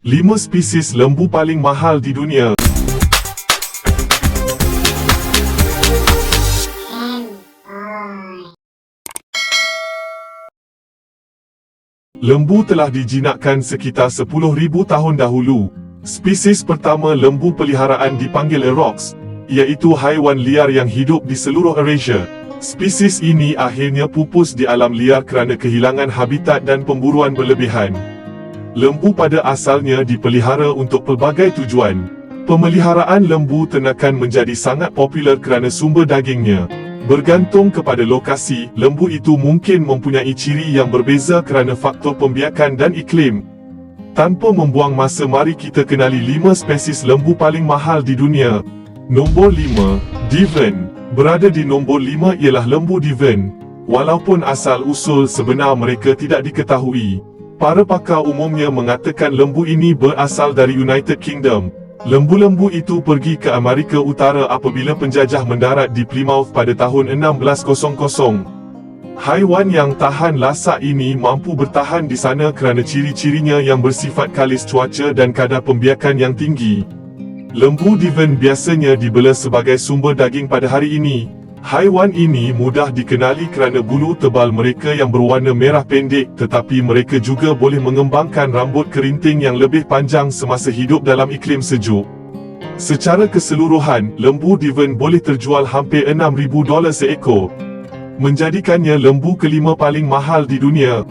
5 spesies lembu paling mahal di dunia. Lembu telah dijinakkan sekitar 10,000 tahun dahulu. Spesies pertama lembu peliharaan dipanggil Aurochs, iaitu haiwan liar yang hidup di seluruh Eurasia. Spesies ini akhirnya pupus di alam liar kerana kehilangan habitat dan pemburuan berlebihan. Lembu pada asalnya dipelihara untuk pelbagai tujuan. Pemeliharaan lembu ternakan menjadi sangat popular kerana sumber dagingnya. Bergantung kepada lokasi, lembu itu mungkin mempunyai ciri yang berbeza kerana faktor pembiakan dan iklim. Tanpa membuang masa, mari kita kenali 5 spesies lembu paling mahal di dunia. Nombor 5, Devon. Berada di nombor 5 ialah lembu Devon. Walaupun asal-usul sebenar mereka tidak diketahui, para pakar umumnya mengatakan lembu ini berasal dari United Kingdom. Lembu-lembu itu pergi ke Amerika Utara apabila penjajah mendarat di Plymouth pada tahun 1600. Haiwan yang tahan lasak ini mampu bertahan di sana kerana ciri-cirinya yang bersifat kalis cuaca dan kadar pembiakan yang tinggi. Lembu Devon biasanya dibela sebagai sumber daging pada hari ini. Haiwan ini mudah dikenali kerana bulu tebal mereka yang berwarna merah pendek, tetapi mereka juga boleh mengembangkan rambut kerinting yang lebih panjang semasa hidup dalam iklim sejuk. Secara keseluruhan, lembu Devon boleh terjual hampir $6,000 seekor, menjadikannya lembu kelima paling mahal di dunia.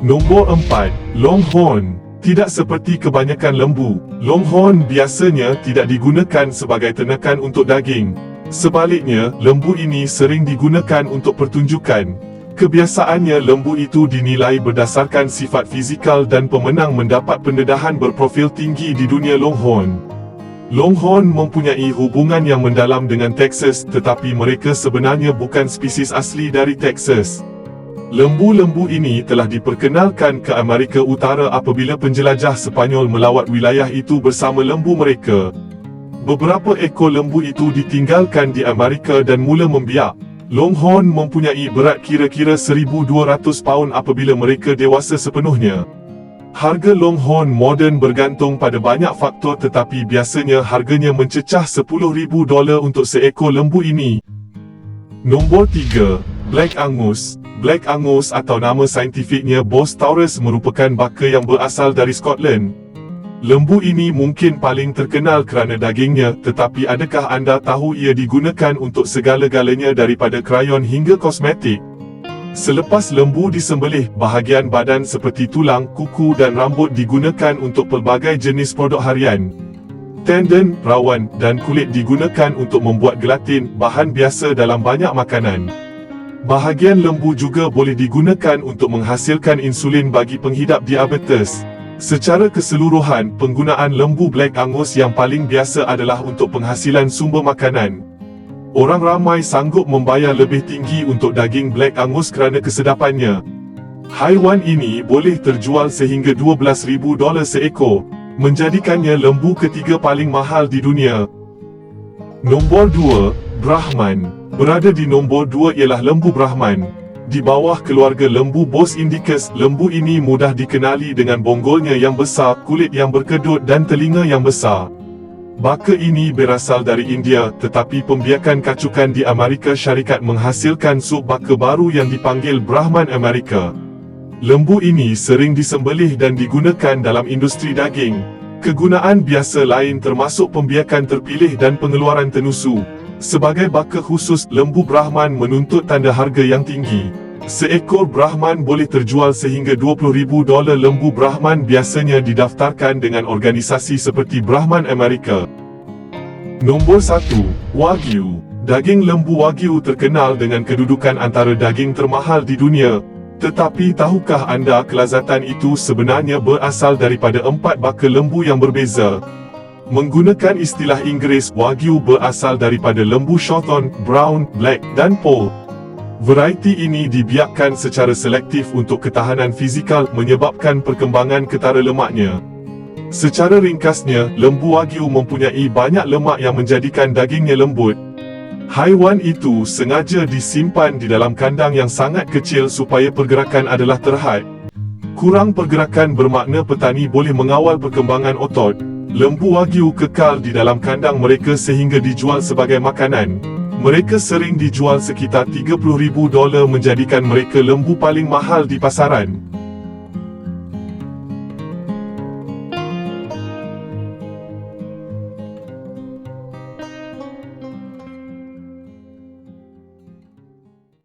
Nombor 4, Longhorn. Tidak seperti kebanyakan lembu, Longhorn biasanya tidak digunakan sebagai ternakan untuk daging. Sebaliknya, lembu ini sering digunakan untuk pertunjukan. Kebiasaannya, lembu itu dinilai berdasarkan sifat fizikal dan pemenang mendapat pendedahan berprofil tinggi di dunia Longhorn. Longhorn mempunyai hubungan yang mendalam dengan Texas, tetapi mereka sebenarnya bukan spesies asli dari Texas. Lembu-lembu ini telah diperkenalkan ke Amerika Utara apabila penjelajah Sepanyol melawat wilayah itu bersama lembu mereka. Beberapa ekor lembu itu ditinggalkan di Amerika dan mula membiak. Longhorn mempunyai berat kira-kira 1,200 paun apabila mereka dewasa sepenuhnya. Harga Longhorn moden bergantung pada banyak faktor, tetapi biasanya harganya mencecah $10,000 untuk seekor lembu ini. Nombor 3, Black Angus. Black Angus atau nama saintifiknya Bos taurus merupakan baka yang berasal dari Scotland. Lembu ini mungkin paling terkenal kerana dagingnya, tetapi adakah anda tahu ia digunakan untuk segala-galanya daripada krayon hingga kosmetik? Selepas lembu disembelih, bahagian badan seperti tulang, kuku dan rambut digunakan untuk pelbagai jenis produk harian. Tendon, rawan dan kulit digunakan untuk membuat gelatin, bahan biasa dalam banyak makanan. Bahagian lembu juga boleh digunakan untuk menghasilkan insulin bagi penghidap diabetes. Secara keseluruhan, penggunaan lembu Black Angus yang paling biasa adalah untuk penghasilan sumber makanan. Orang ramai sanggup membayar lebih tinggi untuk daging Black Angus kerana kesedapannya. Haiwan ini boleh terjual sehingga $12,000 seekor, menjadikannya lembu ketiga paling mahal di dunia. Nombor 2, Brahman. Berada di nombor 2 ialah lembu Brahman. Di bawah keluarga lembu Bos Indicus, lembu ini mudah dikenali dengan bonggolnya yang besar, kulit yang berkedut dan telinga yang besar. Baka ini berasal dari India, tetapi pembiakan kacukan di Amerika Syarikat menghasilkan sub baka baru yang dipanggil Brahman Amerika. Lembu ini sering disembelih dan digunakan dalam industri daging. Kegunaan biasa lain termasuk pembiakan terpilih dan pengeluaran tenusu. Sebagai baka khusus, lembu Brahman menuntut tanda harga yang tinggi. Seekor Brahman boleh terjual sehingga $20,000. Lembu Brahman biasanya didaftarkan dengan organisasi seperti Brahman Amerika. Nombor 1, Wagyu. Daging lembu Wagyu terkenal dengan kedudukan antara daging termahal di dunia. Tetapi tahukah anda kelazatan itu sebenarnya berasal daripada 4 baka lembu yang berbeza? Menggunakan istilah Inggeris, Wagyu berasal daripada lembu Shorthorn, Brown, Black dan Poll. Varieti ini dibiakkan secara selektif untuk ketahanan fizikal menyebabkan perkembangan ketara lemaknya. Secara ringkasnya, lembu Wagyu mempunyai banyak lemak yang menjadikan dagingnya lembut. Haiwan itu sengaja disimpan di dalam kandang yang sangat kecil supaya pergerakan adalah terhad. Kurang pergerakan bermakna petani boleh mengawal perkembangan otot. Lembu Wagyu kekal di dalam kandang mereka sehingga dijual sebagai makanan. Mereka sering dijual sekitar $30,000 menjadikan mereka lembu paling mahal di pasaran.